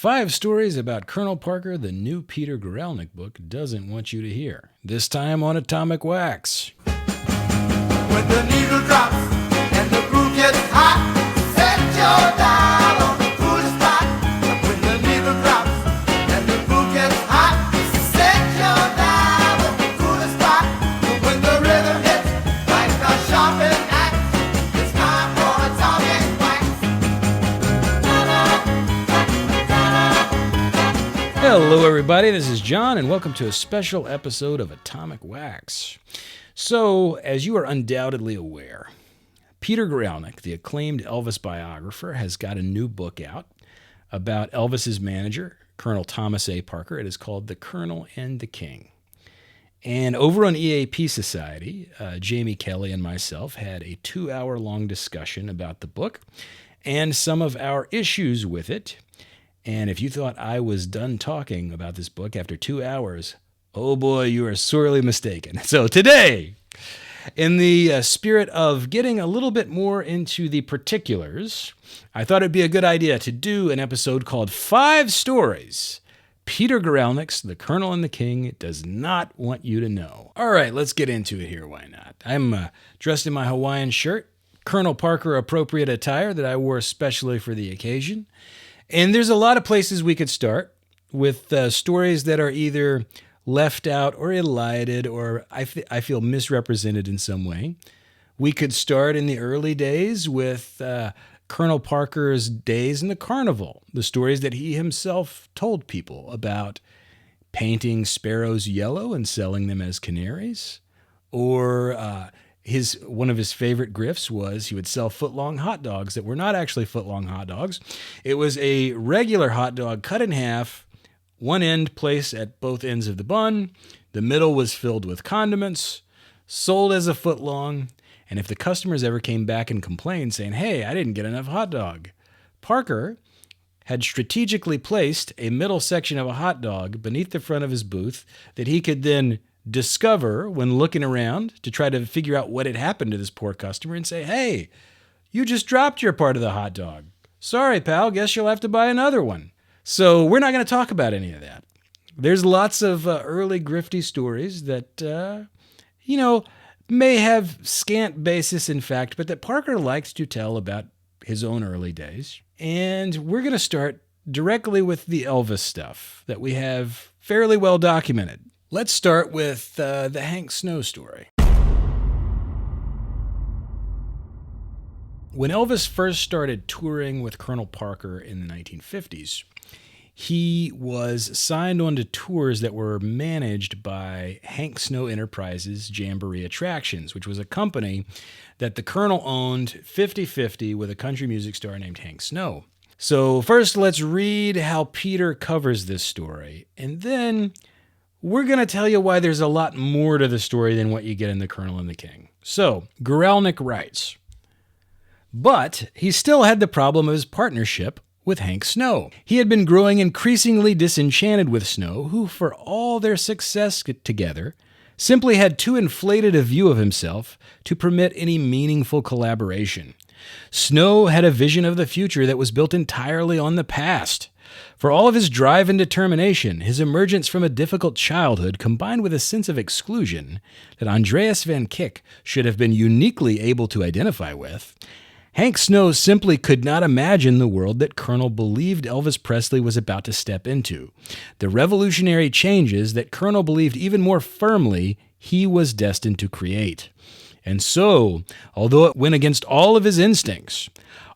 5 stories about Colonel Parker the new Peter Guralnick book doesn't want you to hear. This time on Atomic Wax. When the needle drops and the groove gets hot, set your dial on the coolest spot. When the needle drops and the groove gets hot, set your dial on the coolest spot. When the rhythm hits like a sharpened axe, it's time for Atomic Wax. Hello everybody, this is John and welcome to a special episode of Atomic Wax. So, as you are undoubtedly aware, Peter Guralnick, the acclaimed Elvis biographer, has got a new book out about Elvis's manager, Colonel Thomas A. Parker. It is called The Colonel and the King. And over on EAP Society, Jamie Kelly and myself had a 2-hour-long discussion about the book and some of our issues with it. And if you thought I was done talking about this book after 2 hours, oh boy, you are sorely mistaken. So today, in the spirit of getting a little bit more into the particulars, I thought it'd be a good idea to do an episode called 5 Stories Peter Guralnick's The Colonel and the King Does Not Want You to Know. All right, let's get into it here. Why not? I'm dressed in my Hawaiian shirt, Colonel Parker appropriate attire that I wore especially for the occasion. And there's a lot of places we could start with stories that are either left out or elided or I feel misrepresented in some way. We could start in the early days with Colonel Parker's days in the carnival, the stories that he himself told people about painting sparrows yellow and selling them as canaries. Or one of his favorite grifts was he would sell foot-long hot dogs that were not actually foot-long hot dogs. It was a regular hot dog cut in half, one end placed at both ends of the bun, the middle was filled with condiments, sold as a foot long, and if the customers ever came back and complained saying, "Hey, I didn't get enough hot dog," Parker had strategically placed a middle section of a hot dog beneath the front of his booth that he could then discover when looking around to try to figure out what had happened to this poor customer and say, "Hey, you just dropped your part of the hot dog. Sorry, pal, guess you'll have to buy another one." So we're not going to talk about any of that. There's lots of early grifty stories that, may have scant basis in fact, but that Parker liked to tell about his own early days. And we're going to start directly with the Elvis stuff that we have fairly well documented. Let's start with the Hank Snow story. When Elvis first started touring with Colonel Parker in the 1950s, he was signed on to tours that were managed by Hank Snow Enterprises Jamboree Attractions, which was a company that the Colonel owned 50-50 with a country music star named Hank Snow. So first, let's read how Peter covers this story, and then we're going to tell you why there's a lot more to the story than what you get in The Colonel and the King. So, Guralnick writes, but he still had the problem of his partnership with Hank Snow. He had been growing increasingly disenchanted with Snow, who, for all their success together, simply had too inflated a view of himself to permit any meaningful collaboration. Snow had a vision of the future that was built entirely on the past. For all of his drive and determination, his emergence from a difficult childhood combined with a sense of exclusion that Andreas Van Kyck should have been uniquely able to identify with, Hank Snow simply could not imagine the world that Colonel believed Elvis Presley was about to step into, the revolutionary changes that Colonel believed even more firmly he was destined to create. And so, although it went against all of his instincts,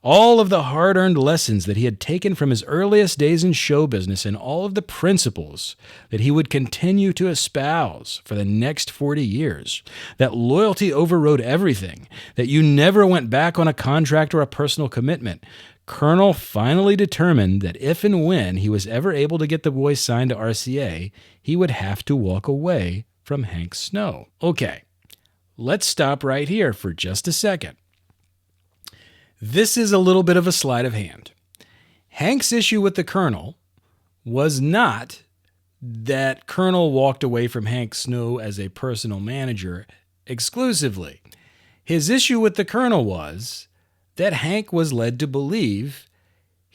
all of the hard-earned lessons that he had taken from his earliest days in show business and all of the principles that he would continue to espouse for the next 40 years, that loyalty overrode everything, that you never went back on a contract or a personal commitment, Colonel finally determined that if and when he was ever able to get the boys signed to RCA, he would have to walk away from Hank Snow. Okay, let's stop right here for just a second. This is a little bit of a sleight of hand. Hank's issue with the Colonel was not that Colonel walked away from Hank Snow as a personal manager exclusively. His issue with the Colonel was that Hank was led to believe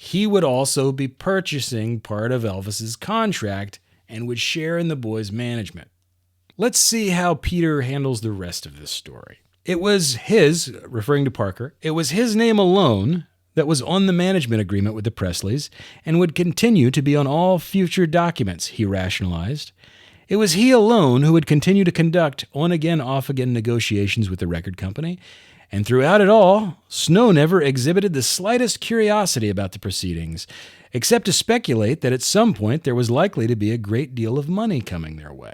he would also be purchasing part of Elvis's contract and would share in the boys' management. Let's see how Peter handles the rest of this story. It was his, referring to Parker, it was his name alone that was on the management agreement with the Presleys and would continue to be on all future documents, he rationalized. It was he alone who would continue to conduct on-again, off-again negotiations with the record company, and throughout it all, Snow never exhibited the slightest curiosity about the proceedings, except to speculate that at some point there was likely to be a great deal of money coming their way.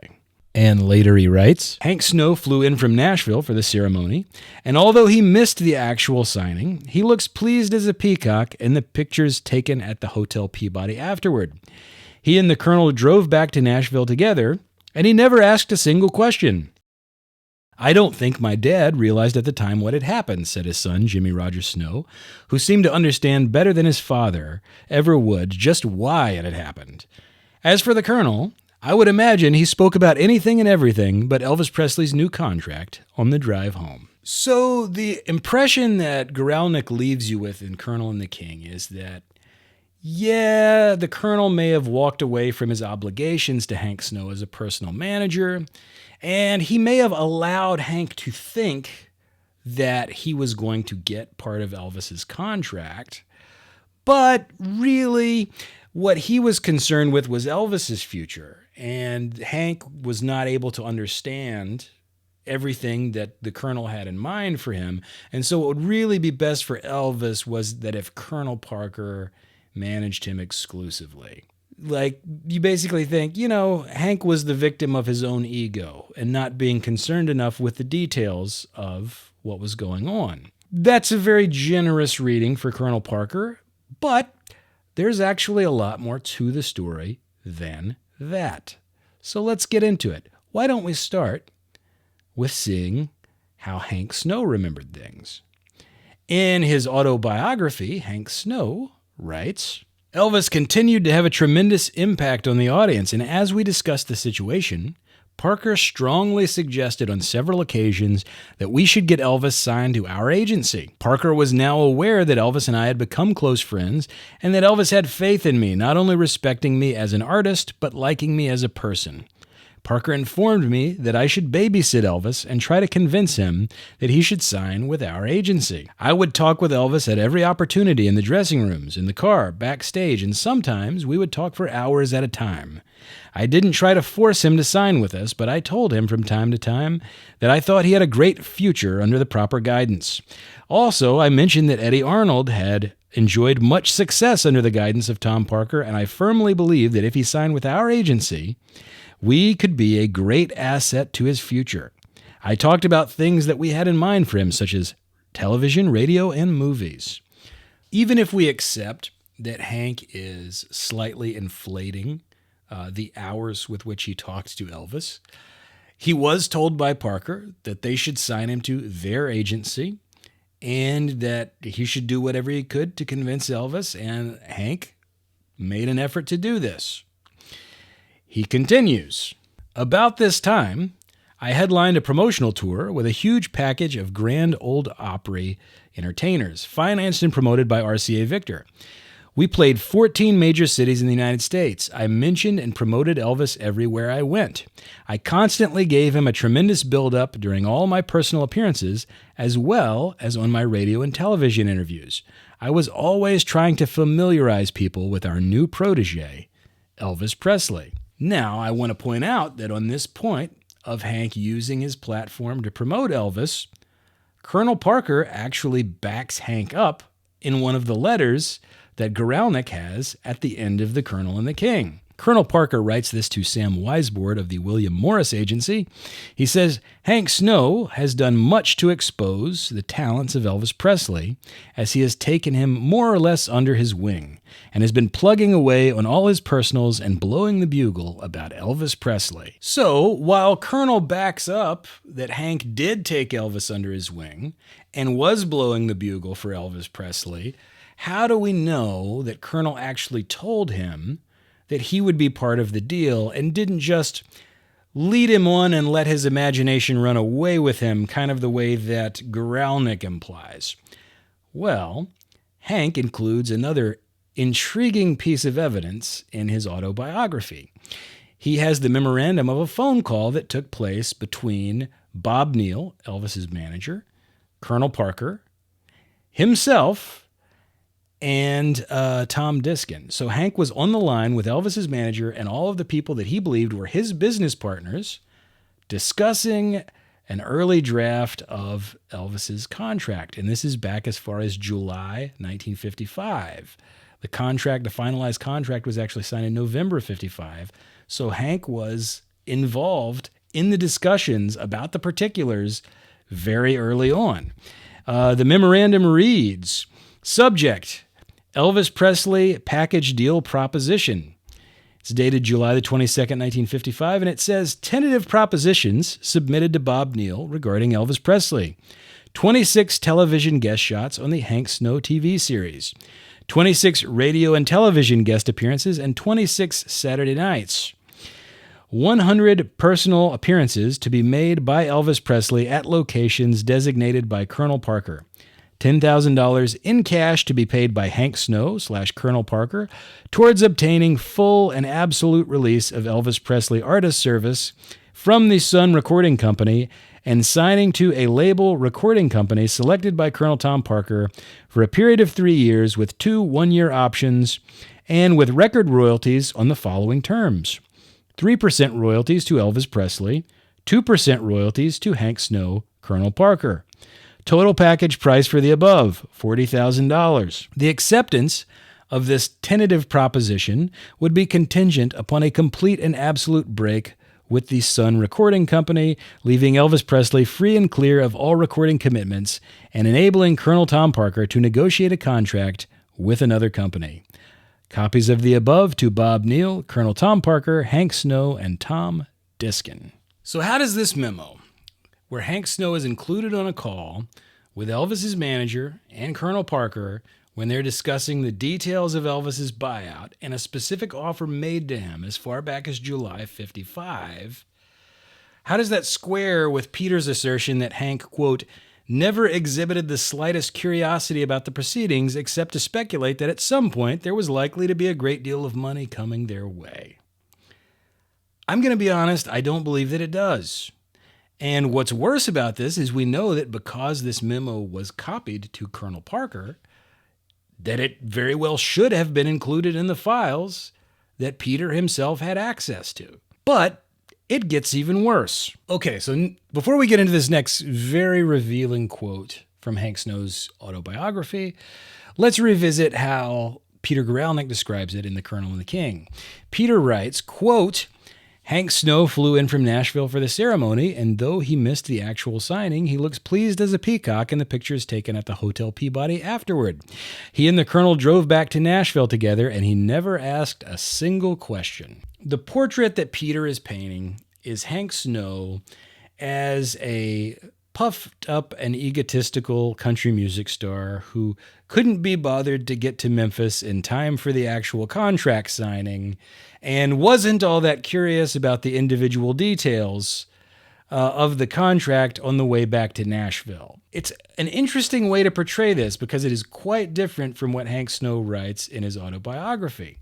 And later he writes, Hank Snow flew in from Nashville for the ceremony, and although he missed the actual signing, he looks pleased as a peacock in the pictures taken at the Hotel Peabody afterward. He and the Colonel drove back to Nashville together, and he never asked a single question. I don't think my dad realized at the time what had happened, said his son, Jimmy Roger Snow, who seemed to understand better than his father ever would just why it had happened. As for the Colonel, I would imagine he spoke about anything and everything but Elvis Presley's new contract on the drive home. So the impression that Guralnick leaves you with in Colonel and the King is that, yeah, the Colonel may have walked away from his obligations to Hank Snow as a personal manager, and he may have allowed Hank to think that he was going to get part of Elvis's contract, but really what he was concerned with was Elvis's future, and Hank was not able to understand everything that the Colonel had in mind for him, and so what would really be best for Elvis was that if Colonel Parker managed him exclusively. Like, you basically think, Hank was the victim of his own ego and not being concerned enough with the details of what was going on. That's a very generous reading for Colonel Parker, but there's actually a lot more to the story than that. So let's get into it. Why don't we start with seeing how Hank Snow remembered things? In his autobiography, Hank Snow writes, Elvis continued to have a tremendous impact on the audience, and as we discussed the situation, Parker strongly suggested on several occasions that we should get Elvis signed to our agency. Parker was now aware that Elvis and I had become close friends, and that Elvis had faith in me, not only respecting me as an artist, but liking me as a person. Parker informed me that I should babysit Elvis and try to convince him that he should sign with our agency. I would talk with Elvis at every opportunity in the dressing rooms, in the car, backstage, and sometimes we would talk for hours at a time. I didn't try to force him to sign with us, but I told him from time to time that I thought he had a great future under the proper guidance. Also, I mentioned that Eddie Arnold had enjoyed much success under the guidance of Tom Parker, and I firmly believe that if he signed with our agency, we could be a great asset to his future. I talked about things that we had in mind for him, such as television, radio, and movies. Even if we accept that Hank is slightly inflating the hours with which he talked to Elvis, he was told by Parker that they should sign him to their agency and that he should do whatever he could to convince Elvis, and Hank made an effort to do this. He continues, about this time, I headlined a promotional tour with a huge package of Grand Ole Opry entertainers, financed and promoted by RCA Victor. We played 14 major cities in the United States. I mentioned and promoted Elvis everywhere I went. I constantly gave him a tremendous build-up during all my personal appearances, as well as on my radio and television interviews. I was always trying to familiarize people with our new protege, Elvis Presley. Now, I want to point out that on this point of Hank using his platform to promote Elvis, Colonel Parker actually backs Hank up in one of the letters that Guralnick has at the end of The Colonel and the King. Colonel Parker writes this to Sam Weisbord of the William Morris Agency. He says, Hank Snow has done much to expose the talents of Elvis Presley, as he has taken him more or less under his wing, and has been plugging away on all his personals and blowing the bugle about Elvis Presley. So, while Colonel backs up that Hank did take Elvis under his wing, and was blowing the bugle for Elvis Presley, how do we know that Colonel actually told him that he would be part of the deal and didn't just lead him on and let his imagination run away with him, kind of the way that Guralnick implies? Well, Hank includes another intriguing piece of evidence in his autobiography. He has the memorandum of a phone call that took place between Bob Neal, Elvis's manager, Colonel Parker, himself, and Tom Diskin. So Hank was on the line with Elvis's manager and all of the people that he believed were his business partners discussing an early draft of Elvis's contract. And this is back as far as July 1955. The finalized contract was actually signed in November of 55. So Hank was involved in the discussions about the particulars very early on. The memorandum reads, subject, Elvis Presley package deal proposition. It's dated July the 22nd, 1955, and it says, tentative propositions submitted to Bob Neal regarding Elvis Presley. 26 television guest shots on the Hank Snow TV series. 26 radio and television guest appearances, and 26 Saturday nights. 100 personal appearances to be made by Elvis Presley at locations designated by Colonel Parker. $10,000 in cash to be paid by Hank Snow / Colonel Parker towards obtaining full and absolute release of Elvis Presley artist service from the Sun Recording Company and signing to a label recording company selected by Colonel Tom Parker for a period of 3 years with 2 one-year options and with record royalties on the following terms. 3% royalties to Elvis Presley, 2% royalties to Hank Snow, Colonel Parker. Total package price for the above, $40,000. The acceptance of this tentative proposition would be contingent upon a complete and absolute break with the Sun Recording Company, leaving Elvis Presley free and clear of all recording commitments and enabling Colonel Tom Parker to negotiate a contract with another company. Copies of the above to Bob Neal, Colonel Tom Parker, Hank Snow, and Tom Diskin. So how does this memo, where Hank Snow is included on a call with Elvis's manager and Colonel Parker when they're discussing the details of Elvis's buyout and a specific offer made to him as far back as July 55, how does that square with Peter's assertion that Hank, quote, never exhibited the slightest curiosity about the proceedings except to speculate that at some point there was likely to be a great deal of money coming their way? I'm going to be honest, I don't believe that it does. And what's worse about this is we know that because this memo was copied to Colonel Parker, that it very well should have been included in the files that Peter himself had access to. But it gets even worse. Okay, so before we get into this next very revealing quote from Hank Snow's autobiography, let's revisit how Peter Guralnick describes it in The Colonel and the King. Peter writes, quote, Hank Snow flew in from Nashville for the ceremony, and though he missed the actual signing, he looks pleased as a peacock in the pictures taken at the Hotel Peabody afterward. He and the Colonel drove back to Nashville together, and he never asked a single question. The portrait that Peter is painting is Hank Snow as a puffed up and egotistical country music star who couldn't be bothered to get to Memphis in time for the actual contract signing and wasn't all that curious about the individual details of the contract on the way back to Nashville. It's an interesting way to portray this because it is quite different from what Hank Snow writes in his autobiography.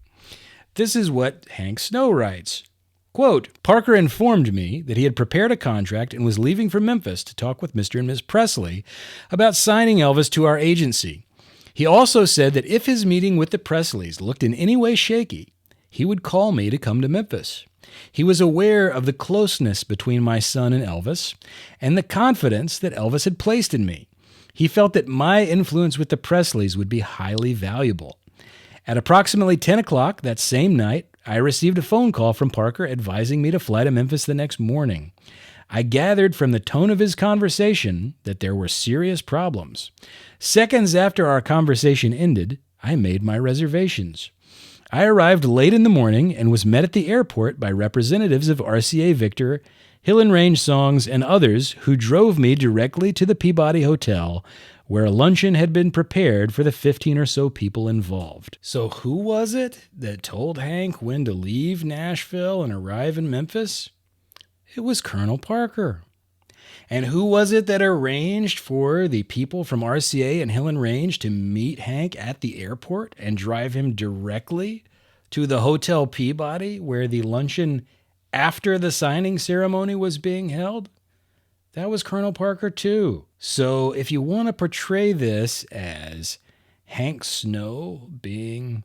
This is what Hank Snow writes. Quote, Parker informed me that he had prepared a contract and was leaving for Memphis to talk with Mr. and Ms. Presley about signing Elvis to our agency. He also said that if his meeting with the Presleys looked in any way shaky, he would call me to come to Memphis. He was aware of the closeness between my son and Elvis and the confidence that Elvis had placed in me. He felt that my influence with the Presleys would be highly valuable. At approximately 10 o'clock that same night, I received a phone call from Parker advising me to fly to Memphis the next morning. I gathered from the tone of his conversation that there were serious problems. Seconds after our conversation ended, I made my reservations. I arrived late in the morning and was met at the airport by representatives of RCA Victor, Hill and Range Songs, and others who drove me directly to the Peabody Hotel, where a luncheon had been prepared for the 15 or so people involved. So who was it that told Hank when to leave Nashville and arrive in Memphis? It was Colonel Parker. And who was it that arranged for the people from RCA and Hill and Range to meet Hank at the airport and drive him directly to the Hotel Peabody where the luncheon after the signing ceremony was being held? That was Colonel Parker too. So if you want to portray this as Hank Snow being,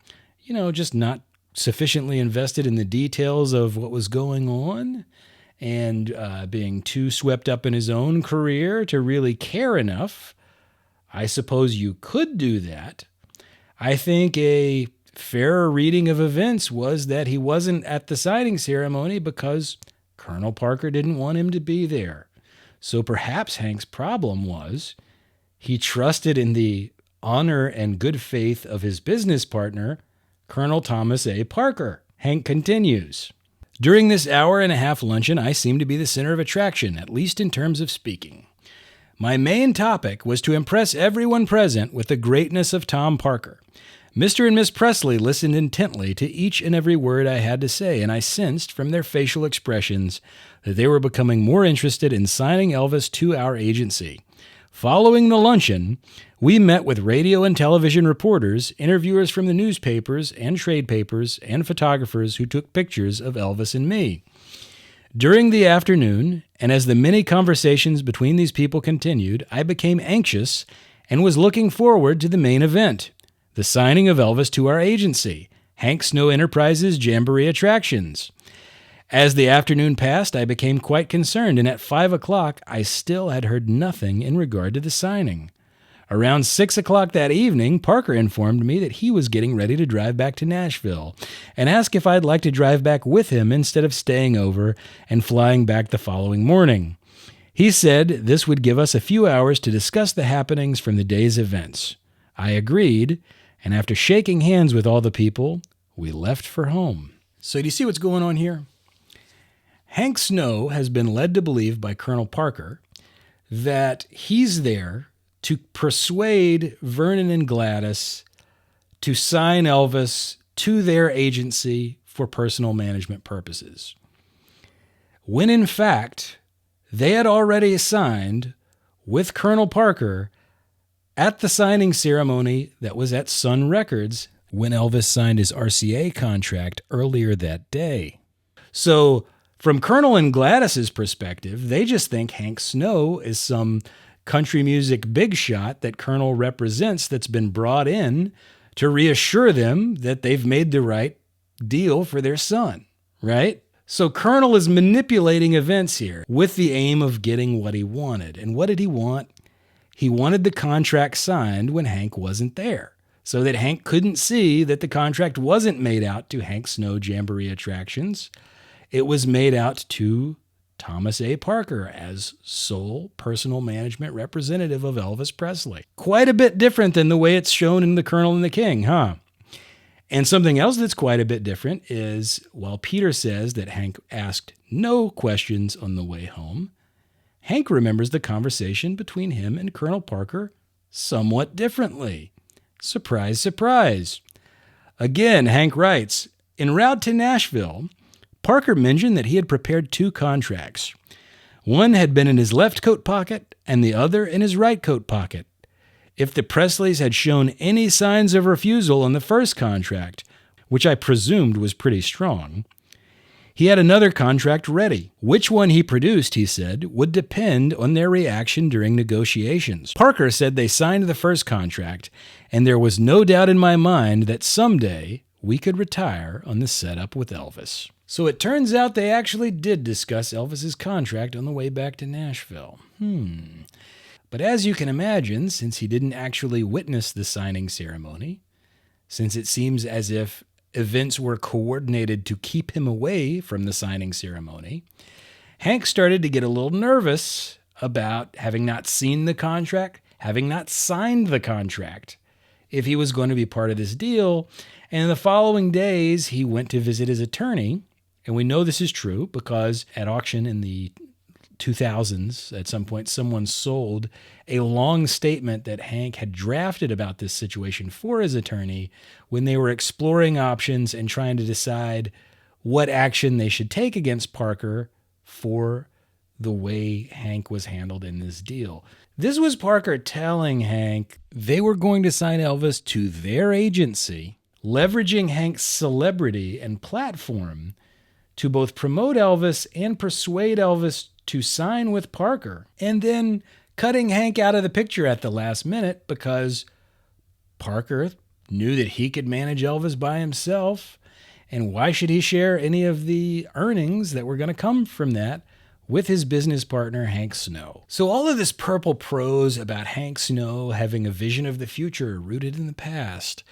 just not sufficiently invested in the details of what was going on and being too swept up in his own career to really care enough, I suppose you could do that. I think a fairer reading of events was that he wasn't at the signing ceremony because Colonel Parker didn't want him to be there. So perhaps Hank's problem was he trusted in the honor and good faith of his business partner, Colonel Thomas A. Parker. Hank continues, "During this hour-and-a-half luncheon, I seemed to be the center of attraction, at least in terms of speaking. My main topic was to impress everyone present with the greatness of Tom Parker. Mr. and Miss Presley listened intently to each and every word I had to say, and I sensed from their facial expressions that they were becoming more interested in signing Elvis to our agency. Following the luncheon, we met with radio and television reporters, interviewers from the newspapers and trade papers, and photographers who took pictures of Elvis and me. During the afternoon, and as the many conversations between these people continued, I became anxious and was looking forward to the main event, the signing of Elvis to our agency, Hank Snow Enterprises Jamboree Attractions. As the afternoon passed, I became quite concerned, and at 5 o'clock, I still had heard nothing in regard to the signing. Around 6 o'clock that evening, Parker informed me that he was getting ready to drive back to Nashville and asked if I'd like to drive back with him instead of staying over and flying back the following morning. He said this would give us a few hours to discuss the happenings from the day's events. I agreed, and after shaking hands with all the people, we left for home." So do you see what's going on here? Hank Snow has been led to believe by Colonel Parker that he's there to persuade Vernon and Gladys to sign Elvis to their agency for personal management purposes, when in fact they had already signed with Colonel Parker at the signing ceremony that was at Sun Records when Elvis signed his RCA contract earlier that day. So from Colonel and Gladys's perspective, they just think Hank Snow is some country music big shot that Colonel represents that's been brought in to reassure them that they've made the right deal for their son, right? So Colonel is manipulating events here with the aim of getting what he wanted. And what did he want? He wanted the contract signed when Hank wasn't there, so that Hank couldn't see that the contract wasn't made out to Hank Snow Jamboree Attractions. It was made out to Thomas A. Parker as sole personal management representative of Elvis Presley. Quite a bit different than the way it's shown in The Colonel and the King, huh? And something else that's quite a bit different is, while Peter says that Hank asked no questions on the way home, Hank remembers the conversation between him and Colonel Parker somewhat differently. Surprise, surprise. Again, Hank writes, en route to Nashville, Parker mentioned that he had prepared 2 contracts. One had been in his left coat pocket and the other in his right coat pocket. If the Presleys had shown any signs of refusal on the first contract, which I presumed was pretty strong, he had another contract ready. Which one he produced, he said, would depend on their reaction during negotiations. Parker said they signed the first contract, and there was no doubt in my mind that someday we could retire on the setup with Elvis. So it turns out they actually did discuss Elvis's contract on the way back to Nashville. But as you can imagine, since he didn't actually witness the signing ceremony, since it seems as if events were coordinated to keep him away from the signing ceremony, Hank started to get a little nervous about having not seen the contract, having not signed the contract, if he was going to be part of this deal. And in the following days, he went to visit his attorney. And we know this is true because at auction in the 2000s, at some point, someone sold a long statement that Hank had drafted about this situation for his attorney when they were exploring options and trying to decide what action they should take against Parker for the way Hank was handled in this deal. This was Parker telling Hank they were going to sign Elvis to their agency, leveraging Hank's celebrity and platform to both promote Elvis and persuade Elvis to sign with Parker, and then cutting Hank out of the picture at the last minute because Parker knew that he could manage Elvis by himself, and why should he share any of the earnings that were going to come from that with his business partner, Hank Snow. So all of this purple prose about Hank Snow having a vision of the future rooted in the past,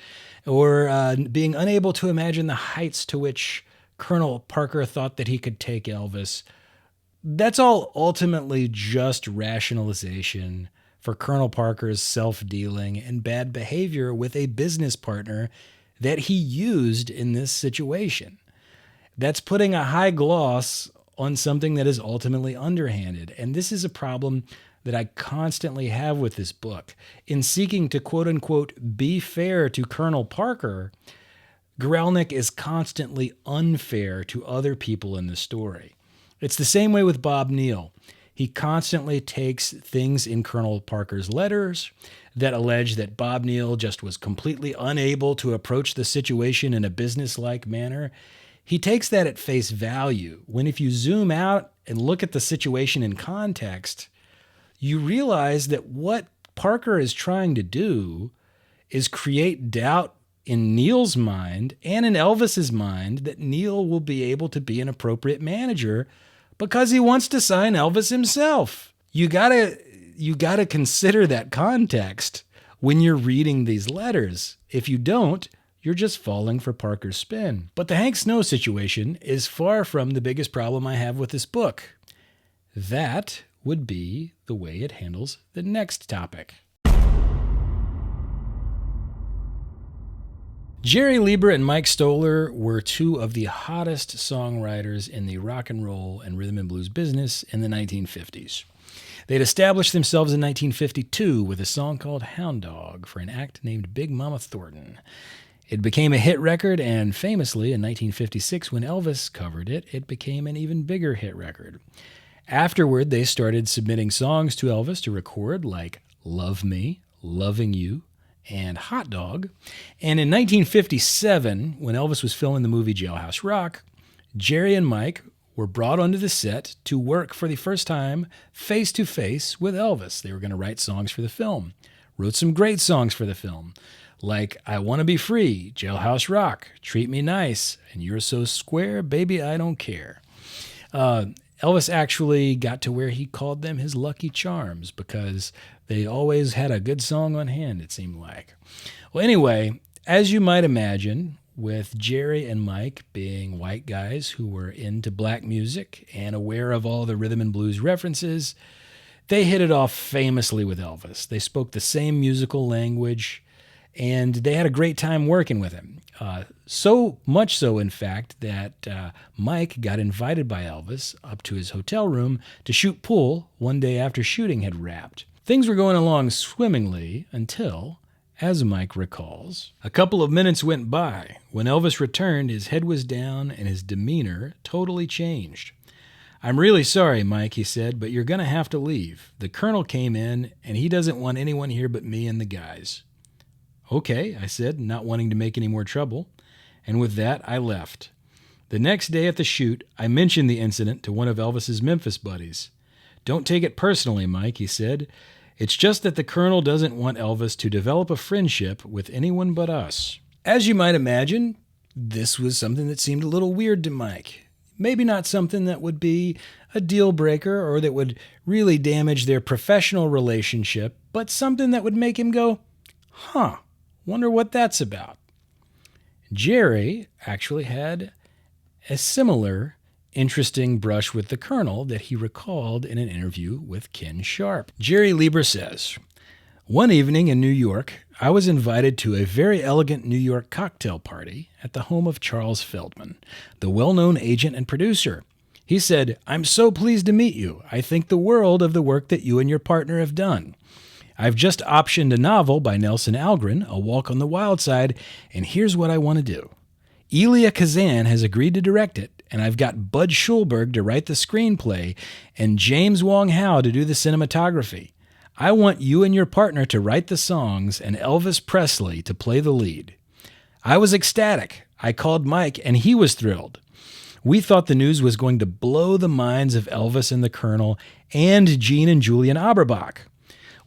or being unable to imagine the heights to which Colonel Parker thought that he could take Elvis, that's all ultimately just rationalization for Colonel Parker's self-dealing and bad behavior with a business partner that he used in this situation. That's putting a high gloss on something that is ultimately underhanded. And this is a problem that I constantly have with this book. In seeking to quote-unquote be fair to Colonel Parker, Guralnick is constantly unfair to other people in the story. It's the same way with Bob Neal. He constantly takes things in Colonel Parker's letters that allege that Bob Neal just was completely unable to approach the situation in a business-like manner. He takes that at face value, when if you zoom out and look at the situation in context, you realize that what Parker is trying to do is create doubt in Neal's mind and in Elvis's mind that Neal will be able to be an appropriate manager because he wants to sign Elvis himself. You gotta consider that context when you're reading these letters. If you don't, you're just falling for Parker's spin. But the Hank Snow situation is far from the biggest problem I have with this book. That would be the way it handles the next topic. Jerry Leiber and Mike Stoller were two of the hottest songwriters in the rock and roll and rhythm and blues business in the 1950s. They'd established themselves in 1952 with a song called Hound Dog for an act named Big Mama Thornton. It became a hit record, and famously, in 1956, when Elvis covered it, it became an even bigger hit record. Afterward, they started submitting songs to Elvis to record, like Love Me, Loving You, and Hot Dog. And in 1957, when Elvis was filming the movie Jailhouse Rock, Jerry and Mike were brought onto the set to work for the first time face-to-face with Elvis. They were going to write songs for the film. Wrote some great songs for the film, like I Want to Be Free, Jailhouse Rock, Treat Me Nice, and You're So Square, Baby I Don't Care. Elvis actually got to where he called them his lucky charms because they always had a good song on hand, it seemed like. Well, anyway, as you might imagine, with Jerry and Mike being white guys who were into black music and aware of all the rhythm and blues references, they hit it off famously with Elvis. They spoke the same musical language, and they had a great time working with him. So much so, in fact, that Mike got invited by Elvis up to his hotel room to shoot pool one day after shooting had wrapped. Things were going along swimmingly until, as Mike recalls, a couple of minutes went by. When Elvis returned, his head was down and his demeanor totally changed. "I'm really sorry, Mike," he said, "but you're going to have to leave. The colonel came in, and he doesn't want anyone here but me and the guys." "Okay," I said, not wanting to make any more trouble. And with that, I left. The next day at the shoot, I mentioned the incident to one of Elvis's Memphis buddies. "Don't take it personally, Mike," he said. "It's just that the colonel doesn't want Elvis to develop a friendship with anyone but us." As you might imagine, this was something that seemed a little weird to Mike. Maybe not something that would be a deal breaker or that would really damage their professional relationship, but something that would make him go, "Huh, wonder what that's about." Jerry actually had a similar interesting brush with the colonel that he recalled in an interview with Ken Sharp. Jerry Leiber says, "One evening in New York, I was invited to a very elegant New York cocktail party at the home of Charles Feldman, the well-known agent and producer. He said, 'I'm so pleased to meet you. I think the world of the work that you and your partner have done. I've just optioned a novel by Nelson Algren, A Walk on the Wild Side, and here's what I want to do. Elia Kazan has agreed to direct it, and I've got Bud Schulberg to write the screenplay and James Wong Howe to do the cinematography. I want you and your partner to write the songs and Elvis Presley to play the lead." I was ecstatic. I called Mike, and he was thrilled. We thought the news was going to blow the minds of Elvis and the Colonel and Gene and Julian Aberbach.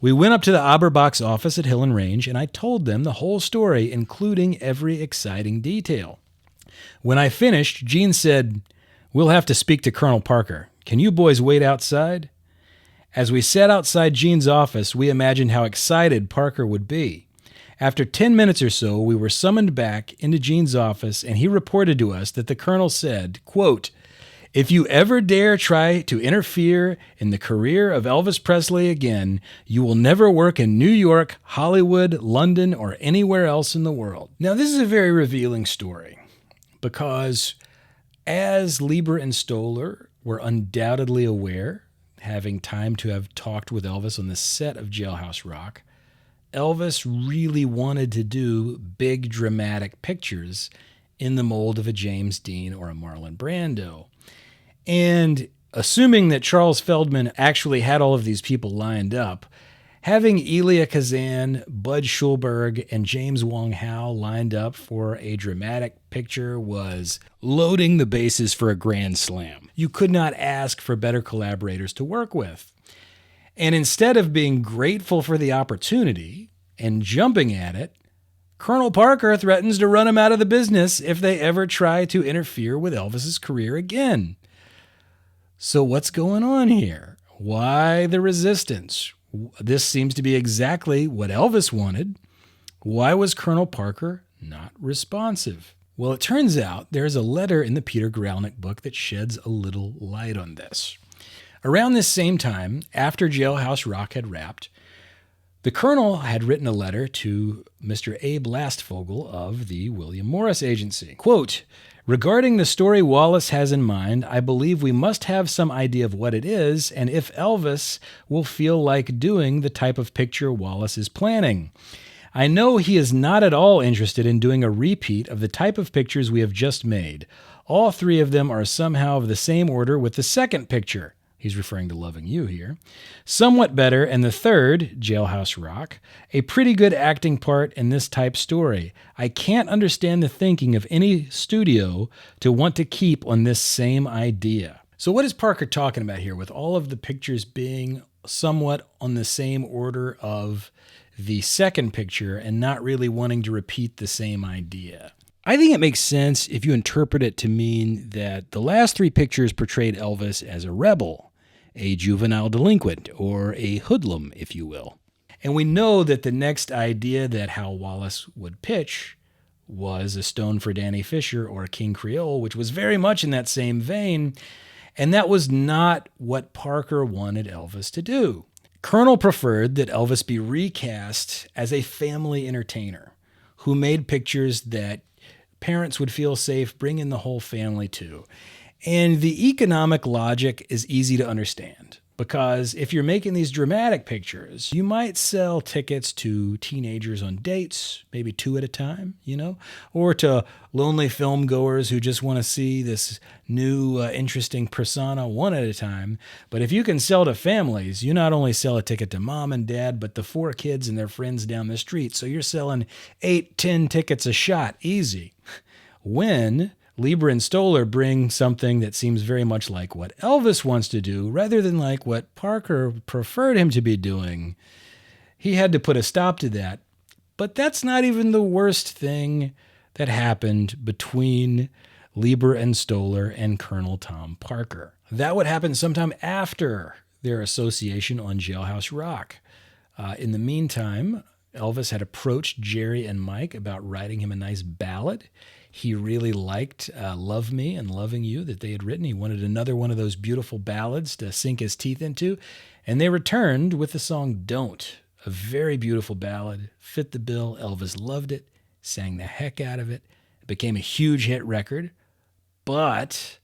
We went up to the Aberbach's office at Hill and Range, and I told them the whole story, including every exciting detail. When I finished, Gene said, "We'll have to speak to Colonel Parker. Can you boys wait outside?" As we sat outside Gene's office, we imagined how excited Parker would be. After 10 minutes or so, we were summoned back into Gene's office, and he reported to us that the Colonel said, quote, "If you ever dare try to interfere in the career of Elvis Presley again, you will never work in New York, Hollywood, London, or anywhere else in the world." Now, this is a very revealing story because as Leiber and Stoller were undoubtedly aware, having time to have talked with Elvis on the set of Jailhouse Rock, Elvis really wanted to do big dramatic pictures in the mold of a James Dean or a Marlon Brando. And assuming that Charles Feldman actually had all of these people lined up, having Elia Kazan, Bud Schulberg, and James Wong Howe lined up for a dramatic picture was loading the bases for a grand slam. You could not ask for better collaborators to work with. And instead of being grateful for the opportunity and jumping at it, Colonel Parker threatens to run him out of the business if they ever try to interfere with Elvis's career again. So what's going on here? Why the resistance? This seems to be exactly what Elvis wanted. Why was Colonel Parker not responsive? Well, it turns out there's a letter in the Peter Guralnick book that sheds a little light on this. Around this same time, after Jailhouse Rock had wrapped, the Colonel had written a letter to Mr. Abe Lastfogel of the William Morris Agency. Quote, "Regarding the story Wallace has in mind, I believe we must have some idea of what it is and if Elvis will feel like doing the type of picture Wallace is planning. I know he is not at all interested in doing a repeat of the type of pictures we have just made. All three of them are somehow of the same order with the second picture." He's referring to Loving You here. "Somewhat better, and the third, Jailhouse Rock, a pretty good acting part in this type story. I can't understand the thinking of any studio to want to keep on this same idea." So what is Parker talking about here with all of the pictures being somewhat on the same order of the second picture and not really wanting to repeat the same idea? I think it makes sense if you interpret it to mean that the last three pictures portrayed Elvis as a rebel, a juvenile delinquent, or a hoodlum, if you will. And we know that the next idea that Hal Wallace would pitch was A Stone for Danny Fisher or King Creole, which was very much in that same vein, and that was not what Parker wanted Elvis to do. Colonel preferred that Elvis be recast as a family entertainer who made pictures that parents would feel safe bringing the whole family to. And the economic logic is easy to understand because if you're making these dramatic pictures, you might sell tickets to teenagers on dates, maybe 2 at a time, or to lonely film goers who just want to see this new interesting persona 1 at a time. But if you can sell to families, you not only sell a ticket to mom and dad, but the 4 kids and their friends down the street. So you're selling 8, 10 tickets a shot, easy. When Leiber and Stoller bring something that seems very much like what Elvis wants to do, rather than like what Parker preferred him to be doing, he had to put a stop to that. But that's not even the worst thing that happened between Leiber and Stoller and Colonel Tom Parker. That would happen sometime after their association on Jailhouse Rock. In the meantime, Elvis had approached Jerry and Mike about writing him a nice ballad. He really liked Love Me and Loving You that they had written. He wanted another one of those beautiful ballads to sink his teeth into. And they returned with the song Don't, a very beautiful ballad, fit the bill. Elvis loved it, sang the heck out of it. It became a huge hit record. But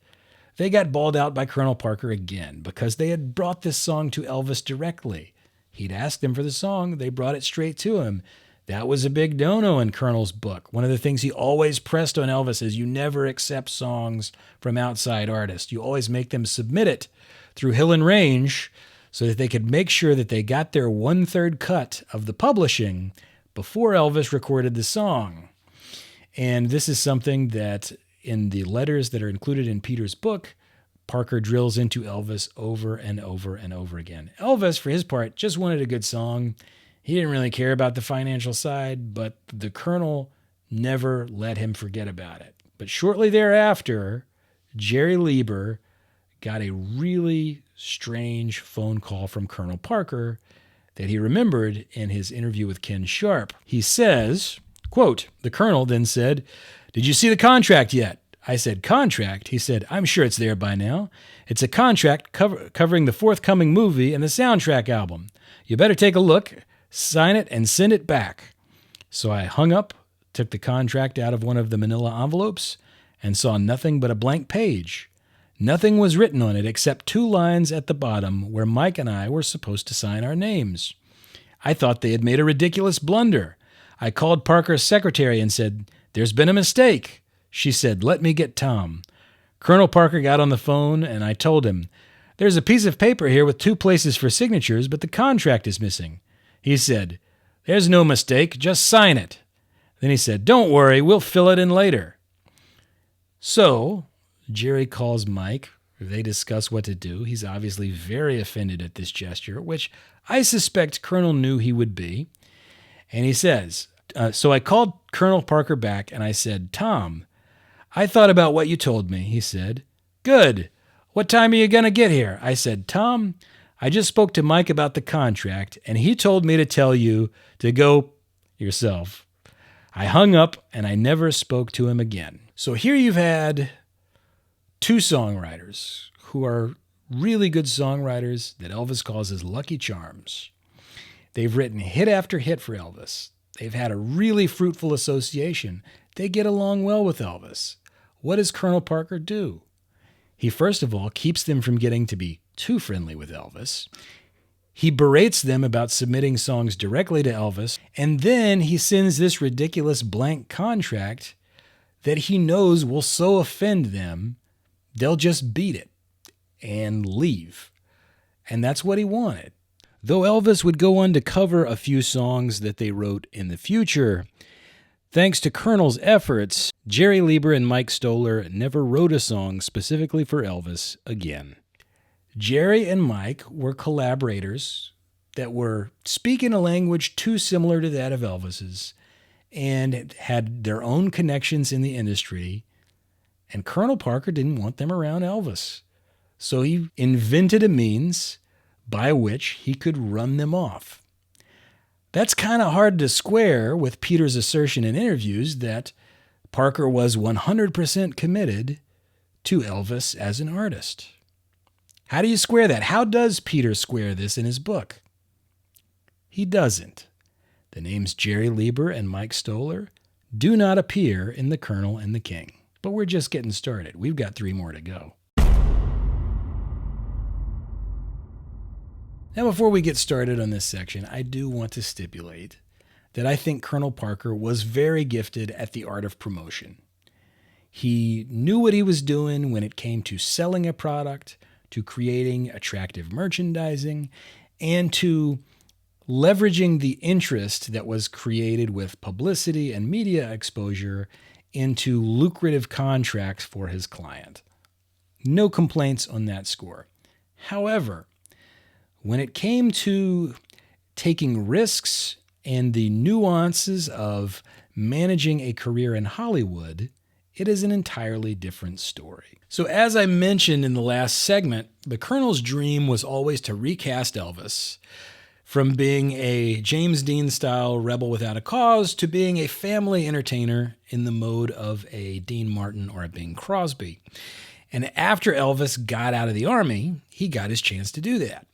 they got bawled out by Colonel Parker again because they had brought this song to Elvis directly. He'd asked them for the song. They brought it straight to him. That was a big no-no in Colonel's book. One of the things he always pressed on Elvis is you never accept songs from outside artists. You always make them submit it through Hill and Range so that they could make sure that they got their 1/3 cut of the publishing before Elvis recorded the song. And this is something that in the letters that are included in Peter's book, Parker drills into Elvis over and over and over again. Elvis, for his part, just wanted a good song. He didn't really care about the financial side, but the Colonel never let him forget about it. But shortly thereafter, Jerry Leiber got a really strange phone call from Colonel Parker that he remembered in his interview with Ken Sharp. He says, quote, "The Colonel then said, 'Did you see the contract yet?' I said, 'Contract?' He said, 'I'm sure it's there by now. It's a contract covering the forthcoming movie and the soundtrack album. You better take a look, sign it, and send it back.' So I hung up, took the contract out of one of the manila envelopes, and saw nothing but a blank page. Nothing was written on it except 2 lines at the bottom where Mike and I were supposed to sign our names. I thought they had made a ridiculous blunder. I called Parker's secretary and said, 'There's been a mistake.' She said, 'Let me get Tom.' Colonel Parker got on the phone, and I told him, 'There's a piece of paper here with 2 places for signatures, but the contract is missing.' He said, 'There's no mistake, just sign it.' Then he said, 'Don't worry, we'll fill it in later.' So Jerry calls Mike. They discuss what to do. He's obviously very offended at this gesture, which I suspect Colonel knew he would be. And he says, so I called Colonel Parker back, and I said, 'Tom, I thought about what you told me.' He said, 'Good. What time are you going to get here?' I said, 'Tom, I just spoke to Mike about the contract, and he told me to tell you to go yourself.' I hung up, and I never spoke to him again." So here you've had 2 songwriters who are really good songwriters that Elvis calls his lucky charms. They've written hit after hit for Elvis. They've had a really fruitful association. They get along well with Elvis. What does Colonel Parker do? He first of all keeps them from getting to be too friendly with Elvis. He berates them about submitting songs directly to Elvis, and then he sends this ridiculous blank contract that he knows will so offend them, they'll just beat it and leave. And that's what he wanted. Though Elvis would go on to cover a few songs that they wrote in the future, thanks to Colonel's efforts, Jerry Leiber and Mike Stoller never wrote a song specifically for Elvis again. Jerry and Mike were collaborators that were speaking a language too similar to that of Elvis's and had their own connections in the industry, and Colonel Parker didn't want them around Elvis. So he invented a means by which he could run them off. That's kind of hard to square with Peter's assertion in interviews that Parker was 100% committed to Elvis as an artist. How do you square that? How does Peter square this in his book? He doesn't. The names Jerry Leiber and Mike Stoller do not appear in The Colonel and the King. But we're just getting started. We've got 3 more to go. Now, before we get started on this section, I do want to stipulate that I think Colonel Parker was very gifted at the art of promotion. He knew what he was doing when it came to selling a product, to creating attractive merchandising, and to leveraging the interest that was created with publicity and media exposure into lucrative contracts for his client. No complaints on that score. However, when it came to taking risks and the nuances of managing a career in Hollywood, it is an entirely different story. So as I mentioned in the last segment, the Colonel's dream was always to recast Elvis from being a James Dean-style rebel without a cause to being a family entertainer in the mode of a Dean Martin or a Bing Crosby. And after Elvis got out of the Army, he got his chance to do that.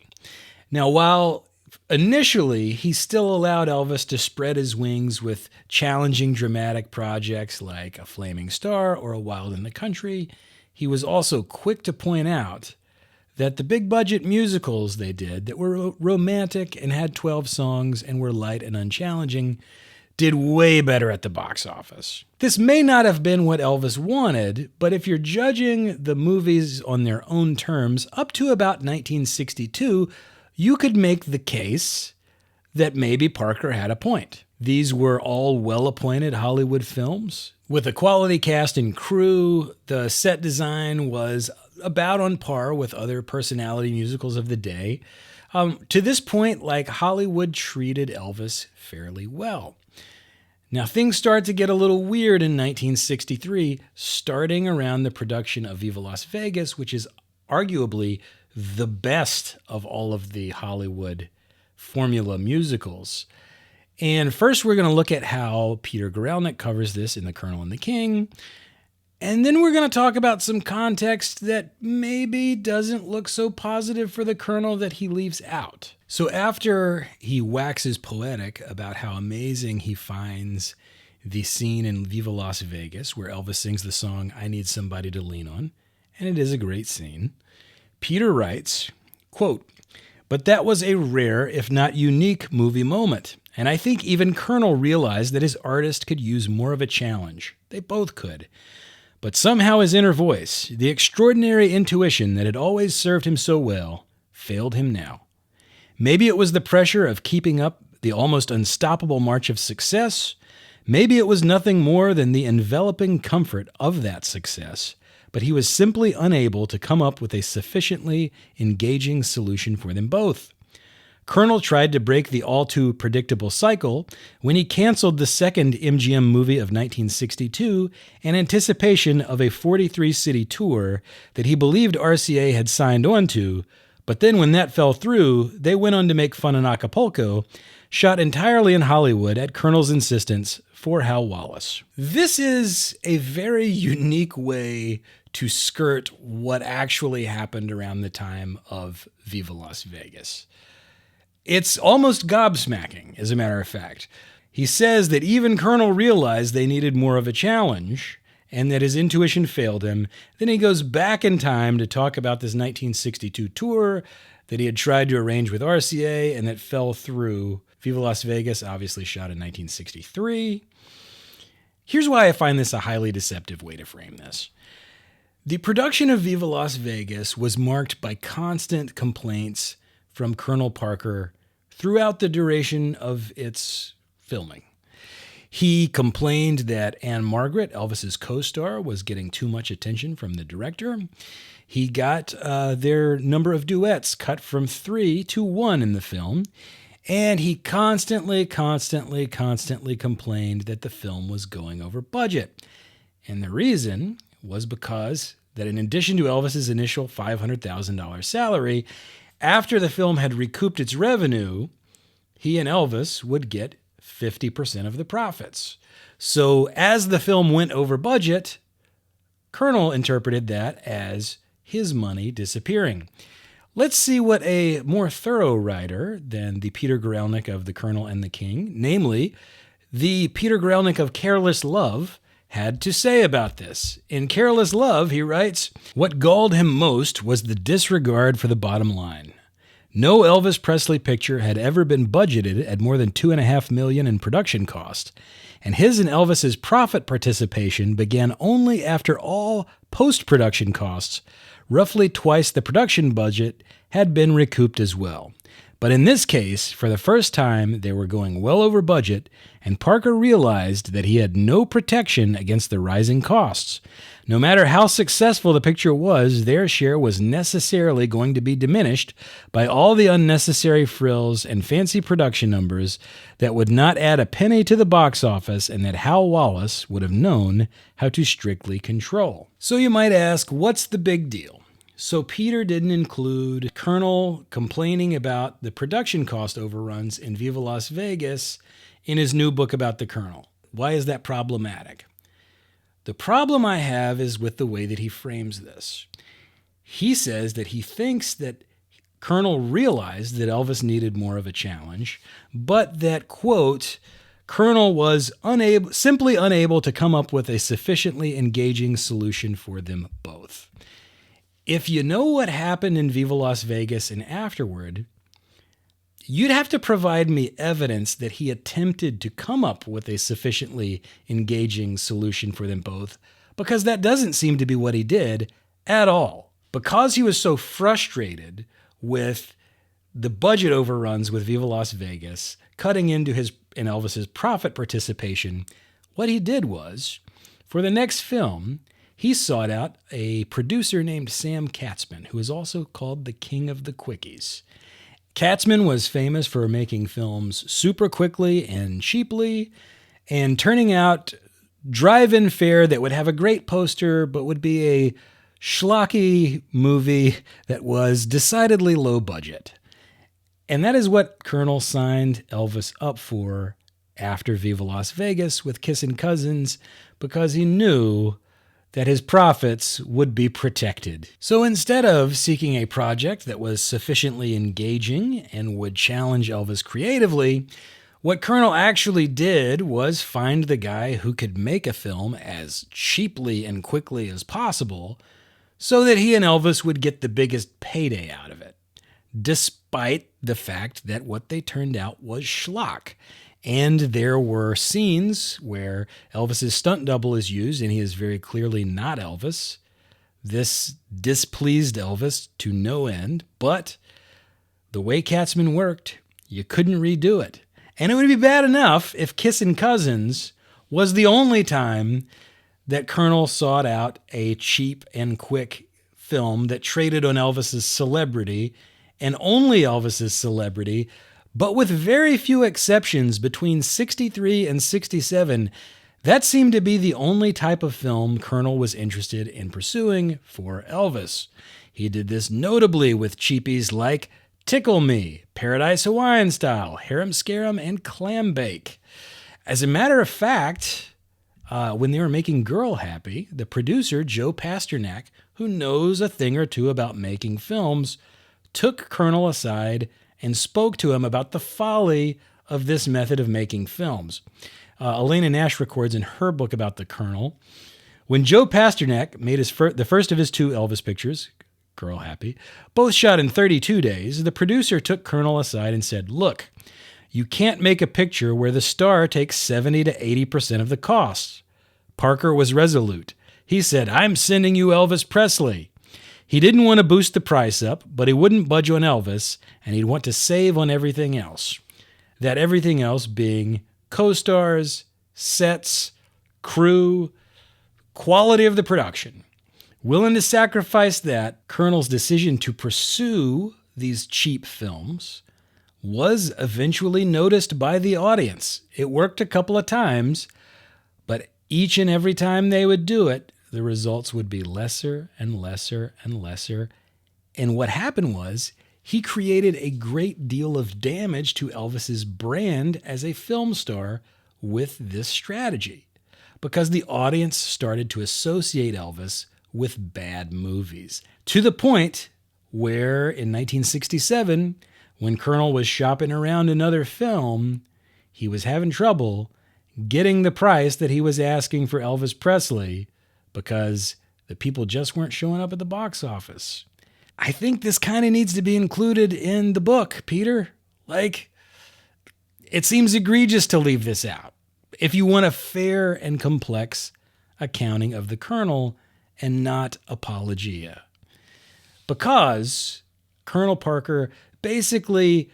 Now, while initially he still allowed Elvis to spread his wings with challenging dramatic projects like A Flaming Star or A Wild in the Country, he was also quick to point out that the big budget musicals they did that were romantic and had 12 songs and were light and unchallenging did way better at the box office. This may not have been what Elvis wanted, but if you're judging the movies on their own terms, up to about 1962, you could make the case that maybe Parker had a point. These were all well-appointed Hollywood films. With a quality cast and crew, the set design was about on par with other personality musicals of the day. To this point, Hollywood treated Elvis fairly well. Now, things start to get a little weird in 1963, starting around the production of Viva Las Vegas, which is arguably the best of all of the Hollywood formula musicals. And first, we're going to look at how Peter Guralnick covers this in The Colonel and the King. And then we're going to talk about some context that maybe doesn't look so positive for the Colonel that he leaves out. So after he waxes poetic about how amazing he finds the scene in Viva Las Vegas where Elvis sings the song, "I Need Somebody to Lean On," and it is a great scene, Peter writes, quote, "But that was a rare, if not unique, movie moment. And I think even Colonel realized that his artist could use more of a challenge. They both could. But somehow his inner voice, the extraordinary intuition that had always served him so well, failed him now. Maybe it was the pressure of keeping up the almost unstoppable march of success. Maybe it was nothing more than the enveloping comfort of that success. But he was simply unable to come up with a sufficiently engaging solution for them both. Colonel tried to break the all-too predictable cycle when he canceled the second MGM movie of 1962 in anticipation of a 43-city tour that he believed RCA had signed on to, but then when that fell through, they went on to make Fun in Acapulco, shot entirely in Hollywood at Colonel's insistence for Hal Wallace. This is a very unique way to skirt what actually happened around the time of Viva Las Vegas. It's almost gobsmacking, as a matter of fact. He says that even Colonel realized they needed more of a challenge and that his intuition failed him. Then he goes back in time to talk about this 1962 tour that he had tried to arrange with RCA and that fell through. Viva Las Vegas, obviously shot in 1963. Here's why I find this a highly deceptive way to frame this. The production of Viva Las Vegas was marked by constant complaints from Colonel Parker throughout the duration of its filming. He complained that Anne Margaret, Elvis's co-star, was getting too much attention from the director. He got their number of duets cut from 3 to 1 in the film. And he constantly complained that the film was going over budget. And the reason was because that in addition to Elvis's initial $500,000 salary, after the film had recouped its revenue, he and Elvis would get 50% of the profits. So as the film went over budget, Colonel interpreted that as his money disappearing. Let's see what a more thorough writer than the Peter Guralnick of The Colonel and the King, namely the Peter Guralnick of Careless Love, had to say about this. In Careless Love, he writes, "What galled him most was the disregard for the bottom line. No Elvis Presley picture had ever been budgeted at more than $2.5 million in production cost, and his and Elvis's profit participation began only after all post-production costs, roughly twice the production budget, had been recouped as well. But in this case, for the first time, they were going well over budget, and Parker realized that he had no protection against the rising costs. No matter how successful the picture was, their share was necessarily going to be diminished by all the unnecessary frills and fancy production numbers that would not add a penny to the box office and that Hal Wallace would have known how to strictly control." So you might ask, what's the big deal? So Peter didn't include Colonel complaining about the production cost overruns in Viva Las Vegas in his new book about the Colonel. Why is that problematic? The problem I have is with the way that he frames this. He says that he thinks that Colonel realized that Elvis needed more of a challenge, but that, quote, Colonel was simply unable to come up with a sufficiently engaging solution for them both. If you know what happened in Viva Las Vegas and afterward, you'd have to provide me evidence that he attempted to come up with a sufficiently engaging solution for them both, because that doesn't seem to be what he did at all. Because he was so frustrated with the budget overruns with Viva Las Vegas, cutting into his and Elvis's profit participation, what he did was, for the next film, he sought out a producer named Sam Katzman, who is also called the King of the Quickies. Katzman was famous for making films super quickly and cheaply, and turning out drive-in fare that would have a great poster, but would be a schlocky movie that was decidedly low budget. And that is what Colonel signed Elvis up for after Viva Las Vegas with Kissin' Cousins, because he knew that his profits would be protected. So instead of seeking a project that was sufficiently engaging and would challenge Elvis creatively, what Colonel actually did was find the guy who could make a film as cheaply and quickly as possible so that he and Elvis would get the biggest payday out of it, despite the fact that what they turned out was schlock. And there were scenes where Elvis's stunt double is used, and he is very clearly not Elvis. This displeased Elvis to no end, but the way Katzman worked, you couldn't redo it. And it would be bad enough if Kissin' Cousins was the only time that Colonel sought out a cheap and quick film that traded on Elvis's celebrity, and only Elvis's celebrity. But with very few exceptions, between 63 and 67, that seemed to be the only type of film Colonel was interested in pursuing for Elvis. He did this notably with cheapies like Tickle Me, Paradise Hawaiian Style, Harem Scarum, and Clam Bake. As a matter of fact, when they were making Girl Happy, the producer, Joe Pasternak, who knows a thing or two about making films, took Colonel aside and spoke to him about the folly of this method of making films. Elena Nash records in her book about the Colonel, when Joe Pasternak made the first of his two Elvis pictures, Girl Happy, both shot in 32 days, the producer took Colonel aside and said, "Look, you can't make a picture where the star takes 70 to 80% of the costs." Parker was resolute. He said, "I'm sending you Elvis Presley." He didn't want to boost the price up, but he wouldn't budge on Elvis, and he'd want to save on everything else. That everything else being co-stars, sets, crew, quality of the production. Willing to sacrifice that, Colonel's decision to pursue these cheap films was eventually noticed by the audience. It worked a couple of times, but each and every time they would do it, the results would be lesser and lesser and lesser. And what happened was he created a great deal of damage to Elvis's brand as a film star with this strategy, because the audience started to associate Elvis with bad movies, to the point where in 1967, when Colonel was shopping around another film, he was having trouble getting the price that he was asking for Elvis Presley, because the people just weren't showing up at the box office. I think this kind of needs to be included in the book, Peter. It seems egregious to leave this out if you want a fair and complex accounting of the Colonel and not apologia. Because Colonel Parker basically,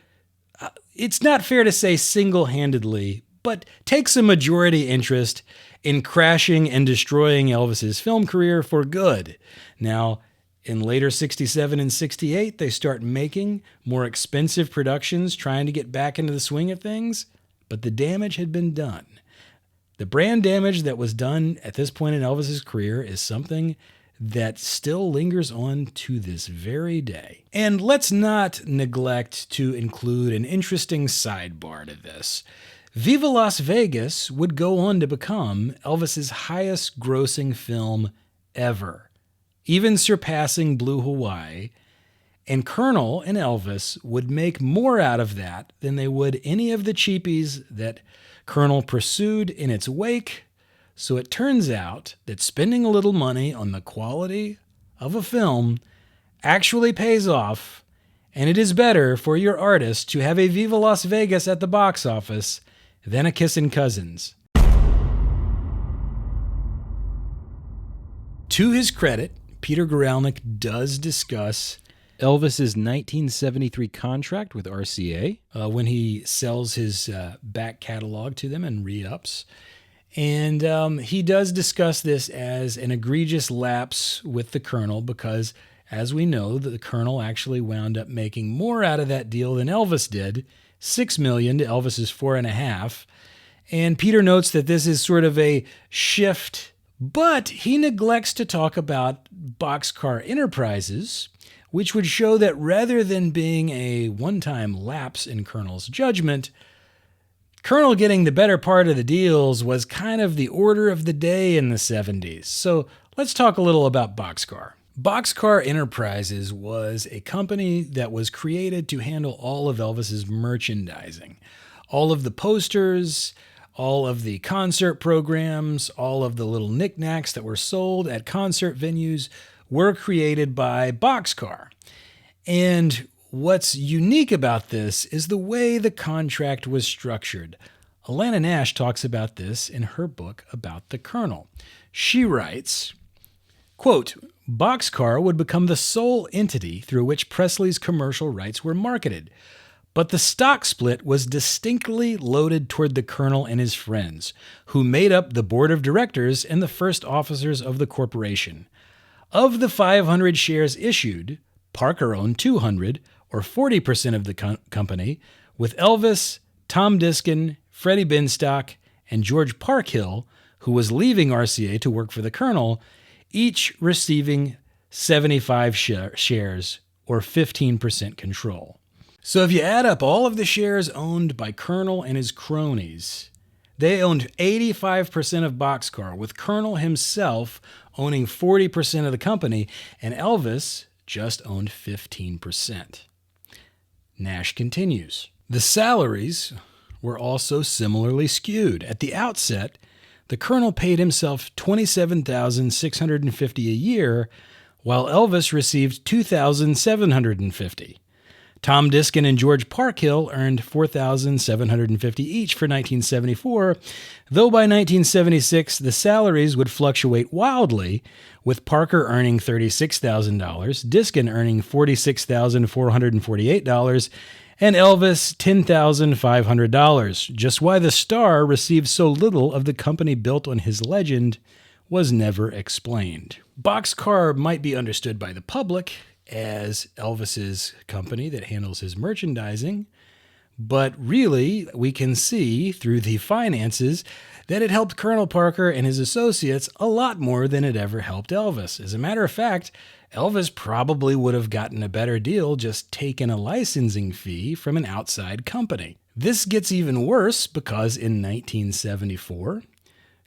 it's not fair to say single-handedly, but takes a majority interest in crashing and destroying Elvis's film career for good. Now, in later 67 and 68, they start making more expensive productions, trying to get back into the swing of things, but the damage had been done. The brand damage that was done at this point in Elvis's career is something that still lingers on to this very day. And let's not neglect to include an interesting sidebar to this. Viva Las Vegas would go on to become Elvis's highest grossing film ever, even surpassing Blue Hawaii, and Colonel and Elvis would make more out of that than they would any of the cheapies that Colonel pursued in its wake. So it turns out that spending a little money on the quality of a film actually pays off, and it is better for your artist to have a Viva Las Vegas at the box office than a Kissin' Cousins. To his credit, Peter Guralnick does discuss Elvis's 1973 contract with RCA when he sells his back catalog to them and re-ups. And he does discuss this as an egregious lapse with the Colonel because, as we know, the Colonel actually wound up making more out of that deal than Elvis did, $6 million to Elvis's $4.5 million. And Peter notes that this is sort of a shift, but he neglects to talk about Boxcar Enterprises, which would show that rather than being a one-time lapse in Colonel's judgment, Colonel getting the better part of the deals was kind of the order of the day in the 70s. So let's talk a little about Boxcar. Boxcar Enterprises was a company that was created to handle all of Elvis's merchandising. All of the posters, all of the concert programs, all of the little knickknacks that were sold at concert venues were created by Boxcar. And what's unique about this is the way the contract was structured. Alana Nash talks about this in her book about the Colonel. She writes, quote, Boxcar would become the sole entity through which Presley's commercial rights were marketed, but the stock split was distinctly loaded toward the Colonel and his friends, who made up the board of directors and the first officers of the corporation. Of the 500 shares issued, Parker owned 200, or 40% of the company, with Elvis, Tom Diskin, Freddie Benstock, and George Parkhill, who was leaving RCA to work for the Colonel, each receiving 75 shares, or 15% control. So if you add up all of the shares owned by Colonel and his cronies, they owned 85% of Boxcar, with Colonel himself owning 40% of the company, and Elvis just owned 15%. Nash continues. The salaries were also similarly skewed. At the outset, the Colonel paid himself $27,650 a year, while Elvis received $2,750. Tom Diskin and George Parkhill earned $4,750 each for 1974, though by 1976 the salaries would fluctuate wildly, with Parker earning $36,000, Diskin earning $46,448, and Elvis $10,500. Just why the star received so little of the company built on his legend was never explained. Boxcar might be understood by the public as Elvis's company that handles his merchandising, but really we can see through the finances that it helped Colonel Parker and his associates a lot more than it ever helped Elvis. As a matter of fact, Elvis probably would have gotten a better deal just taking a licensing fee from an outside company. This gets even worse because in 1974,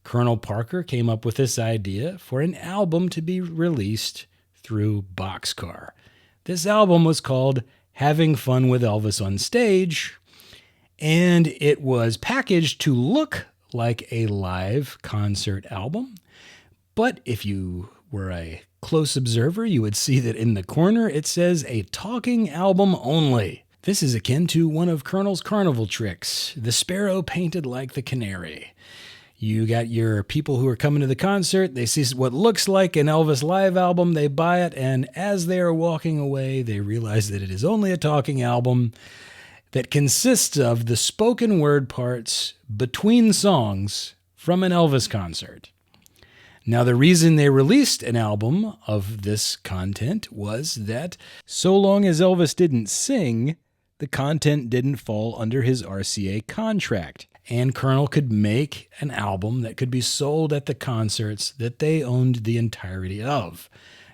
Colonel Parker came up with this idea for an album to be released through Boxcar. This album was called Having Fun with Elvis on Stage, and it was packaged to look like a live concert album. But if you were a close observer, you would see that in the corner it says a talking album only. This is akin to one of Colonel's carnival tricks, the sparrow painted like the canary. You got your people who are coming to the concert, they see what looks like an Elvis live album, they buy it, and as they are walking away, they realize that it is only a talking album that consists of the spoken word parts between songs from an Elvis concert. Now, the reason they released an album of this content was that so long as Elvis didn't sing, the content didn't fall under his RCA contract. And Colonel could make an album that could be sold at the concerts that they owned the entirety of.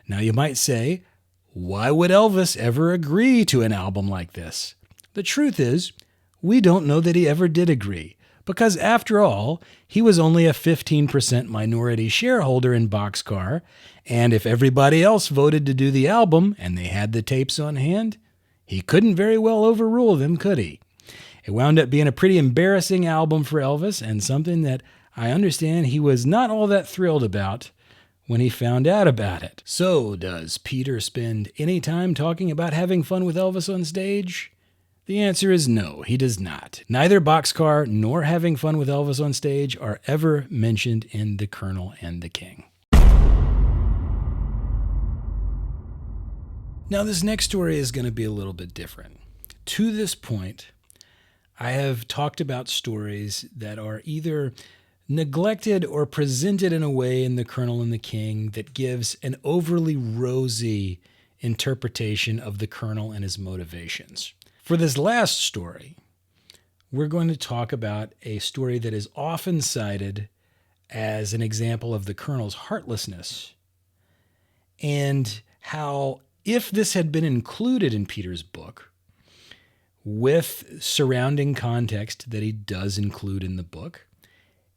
Now you might say, why would Elvis ever agree to an album like this? The truth is, we don't know that he ever did agree, because after all, he was only a 15% minority shareholder in Boxcar, and if everybody else voted to do the album and they had the tapes on hand, he couldn't very well overrule them, could he? It wound up being a pretty embarrassing album for Elvis and something that I understand he was not all that thrilled about when he found out about it. So, does Peter spend any time talking about having fun with Elvis on stage? The answer is no, he does not. Neither Boxcar nor having fun with Elvis on stage are ever mentioned in The Colonel and the King. Now, this next story is going to be a little bit different. To this point, I have talked about stories that are either neglected or presented in a way in The Colonel and the King that gives an overly rosy interpretation of the Colonel and his motivations. For this last story, we're going to talk about a story that is often cited as an example of the Colonel's heartlessness, and how, if this had been included in Peter's book, with surrounding context that he does include in the book,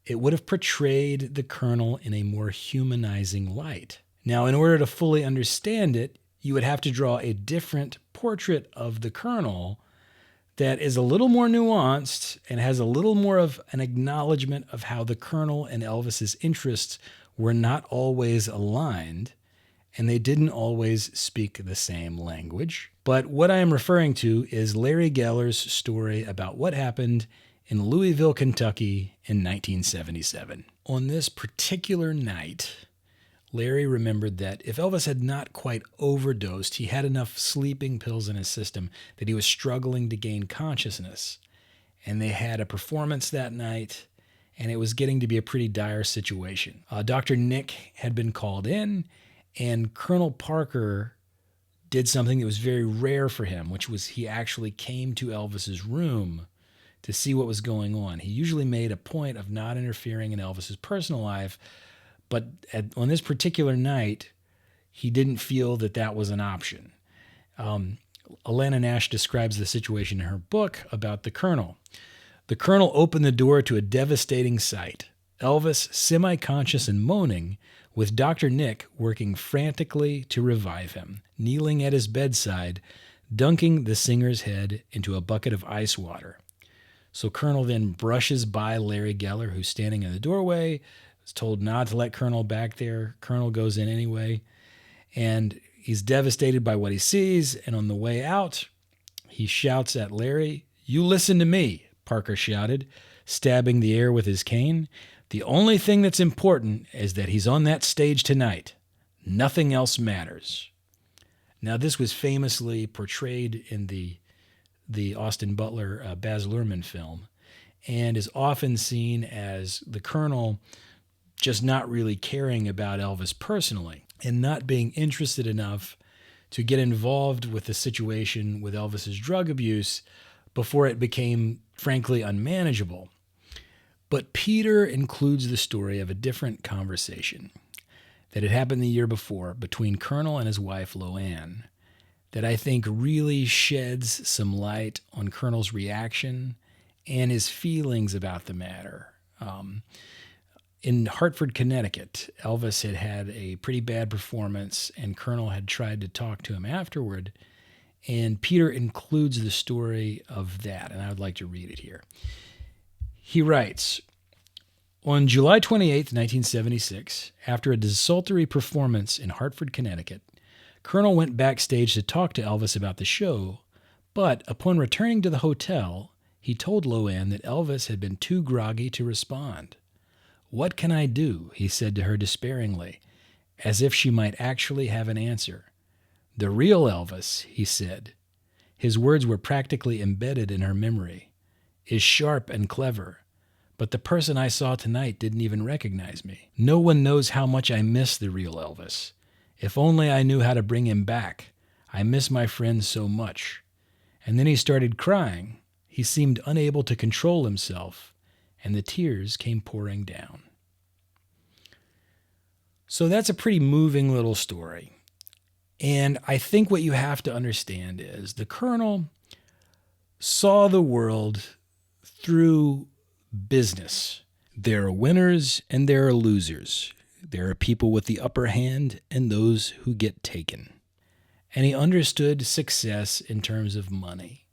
it would have portrayed the Colonel in a more humanizing light. Now, in order to fully understand it, you would have to draw a different portrait of the Colonel that is a little more nuanced and has a little more of an acknowledgement of how the Colonel and Elvis's interests were not always aligned, and they didn't always speak the same language. But what I am referring to is Larry Geller's story about what happened in Louisville, Kentucky in 1977. On this particular night, Larry remembered that if Elvis had not quite overdosed, he had enough sleeping pills in his system that he was struggling to gain consciousness. And they had a performance that night, and it was getting to be a pretty dire situation. Dr. Nick had been called in, and Colonel Parker did something that was very rare for him, which was he actually came to Elvis's room to see what was going on. He usually made a point of not interfering in Elvis's personal life, but on this particular night, he didn't feel that that was an option. Alana Nash describes the situation in her book about the Colonel. The Colonel opened the door to a devastating sight. Elvis, semi-conscious and moaning, with Dr. Nick working frantically to revive him, kneeling at his bedside, dunking the singer's head into a bucket of ice water. So Colonel then brushes by Larry Geller, who's standing in the doorway, is told not to let Colonel back there. Colonel goes in anyway, and he's devastated by what he sees, and on the way out, he shouts at Larry, "You listen to me," Parker shouted, stabbing the air with his cane. "The only thing that's important is that he's on that stage tonight. Nothing else matters." Now, this was famously portrayed in the Austin Butler Baz Luhrmann film, and is often seen as the Colonel just not really caring about Elvis personally and not being interested enough to get involved with the situation with Elvis's drug abuse before it became, frankly, unmanageable. But Peter includes the story of a different conversation that had happened the year before between Colonel and his wife, Loanne, that I think really sheds some light on Colonel's reaction and his feelings about the matter. In Hartford, Connecticut, Elvis had had a pretty bad performance, and Colonel had tried to talk to him afterward, and Peter includes the story of that, and I would like to read it here. He writes, "On July 28, 1976, after a desultory performance in Hartford, Connecticut, Colonel went backstage to talk to Elvis about the show, but upon returning to the hotel, he told Loanne that Elvis had been too groggy to respond. 'What can I do?' he said to her despairingly, as if she might actually have an answer. 'The real Elvis,' he said, his words were practically embedded in her memory, 'is sharp and clever, but the person I saw tonight didn't even recognize me. No one knows how much I miss the real Elvis. If only I knew how to bring him back. I miss my friend so much.' And then he started crying. He seemed unable to control himself, and the tears came pouring down." So that's a pretty moving little story. And I think what you have to understand is the Colonel saw the world through business. There are winners and there are losers. There are people with the upper hand and those who get taken. And he understood success in terms of money.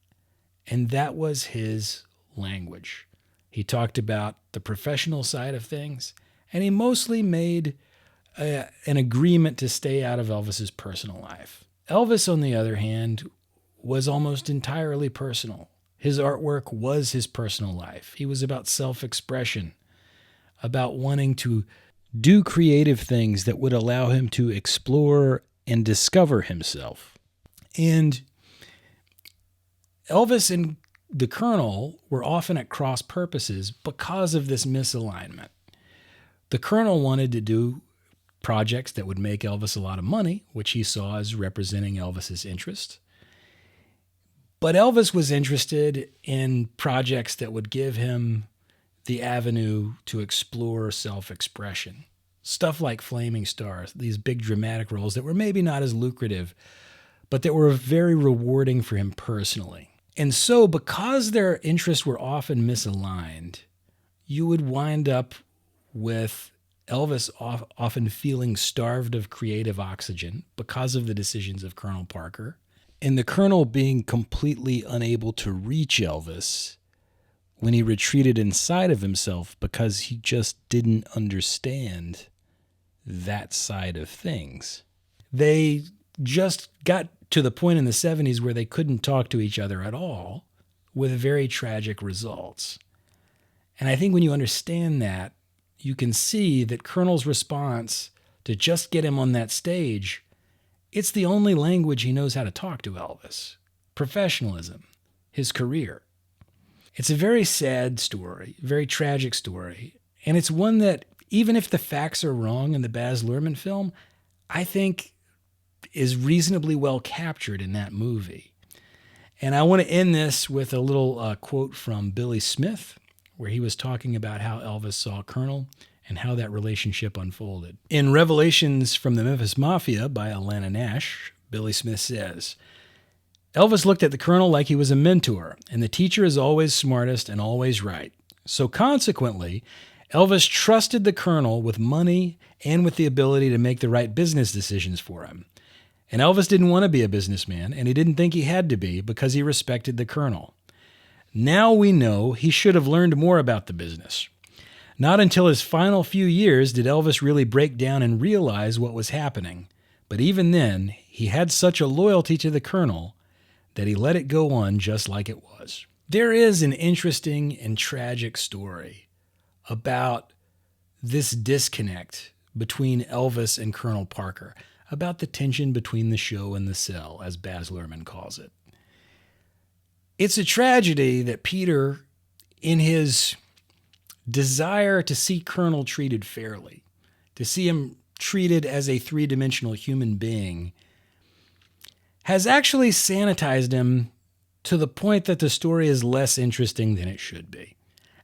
And that was his language. He talked about the professional side of things, and he mostly made an agreement to stay out of Elvis's personal life. Elvis, on the other hand, was almost entirely personal. His artwork was his personal life. He was about self-expression, about wanting to do creative things that would allow him to explore and discover himself. And Elvis and the Colonel were often at cross purposes because of this misalignment. The Colonel wanted to do projects that would make Elvis a lot of money, which he saw as representing Elvis's interest. But Elvis was interested in projects that would give him the avenue to explore self-expression. Stuff like Flaming Stars, these big dramatic roles that were maybe not as lucrative, but that were very rewarding for him personally. And so because their interests were often misaligned, you would wind up with Elvis often feeling starved of creative oxygen because of the decisions of Colonel Parker, and the Colonel being completely unable to reach Elvis when he retreated inside of himself because he just didn't understand that side of things. They just got to the point in the 70s where they couldn't talk to each other at all, with very tragic results. And I think when you understand that, you can see that Colonel's response to just get him on that stage, it's the only language he knows how to talk to Elvis. Professionalism, his career. It's a very sad story, very tragic story. And it's one that, even if the facts are wrong in the Baz Luhrmann film, I think is reasonably well captured in that movie. And I want to end this with a little quote from Billy Smith, where he was talking about how Elvis saw Colonel and how that relationship unfolded. In Revelations from the Memphis Mafia by Alana Nash, Billy Smith says, Elvis looked at the Colonel like he was a mentor, and the teacher is always smartest and always right. So consequently, Elvis trusted the Colonel with money and with the ability to make the right business decisions for him. And Elvis didn't want to be a businessman, and he didn't think he had to be because he respected the Colonel. Now we know he should have learned more about the business. Not until his final few years did Elvis really break down and realize what was happening. But even then, he had such a loyalty to the Colonel that he let it go on just like it was. There is an interesting and tragic story about this disconnect between Elvis and Colonel Parker, about the tension between the show and the cell, as Baz Luhrmann calls it. It's a tragedy that Peter, in his desire to see Colonel treated fairly, to see him treated as a three-dimensional human being, has actually sanitized him to the point that the story is less interesting than it should be.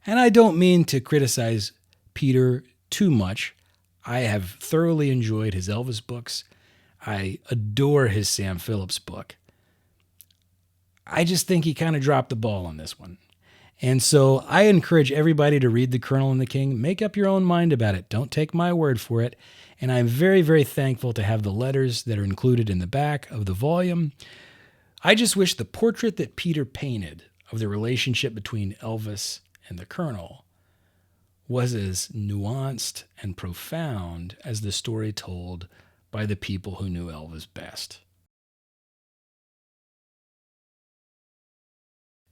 And I don't mean to criticize Peter too much. I have thoroughly enjoyed his Elvis books. I adore his Sam Phillips book. I just think he kind of dropped the ball on this one. And so I encourage everybody to read The Colonel and the King. Make up your own mind about it. Don't take my word for it. And I'm very, very thankful to have the letters that are included in the back of the volume. I just wish the portrait that Peter painted of the relationship between Elvis and the Colonel was as nuanced and profound as the story told by the people who knew Elvis best.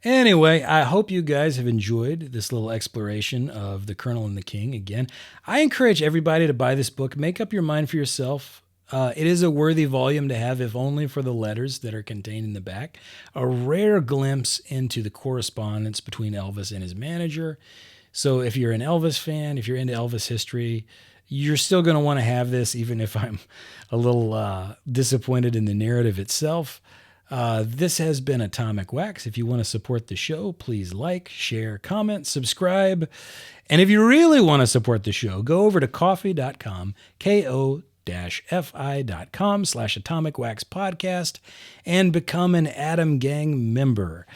Anyway, I hope you guys have enjoyed this little exploration of The Colonel and the King. Again, I encourage everybody to buy this book. Make up your mind for yourself. It is a worthy volume to have, if only for the letters that are contained in the back. A rare glimpse into the correspondence between Elvis and his manager. So if you're an Elvis fan, if you're into Elvis history, you're still going to want to have this, even if I'm a little disappointed in the narrative itself. This has been Atomic Wax. If you want to support the show, please like, share, comment, subscribe. And if you really want to support the show, go over to ko-fi.com, ko-fi.com/Atomic Wax Podcast, and become an Atom Gang member.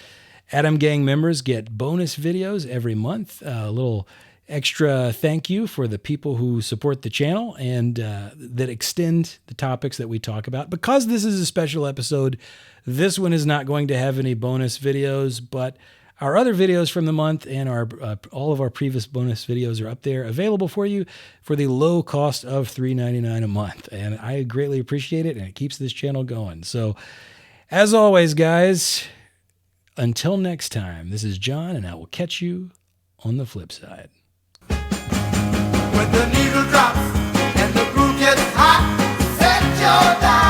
Atom Gang members get bonus videos every month, a little extra thank you for the people who support the channel and that extend the topics that we talk about. Because this is a special episode, this one is not going to have any bonus videos, but Our other videos from the month and our all of our previous bonus videos are up there, available for you for the low cost of $3.99 a month. And I greatly appreciate it, and it keeps this channel going. So, as always, guys, until next time, this is John, and I will catch you on the flip side. When the needle drops and the groove gets hot, set your dial.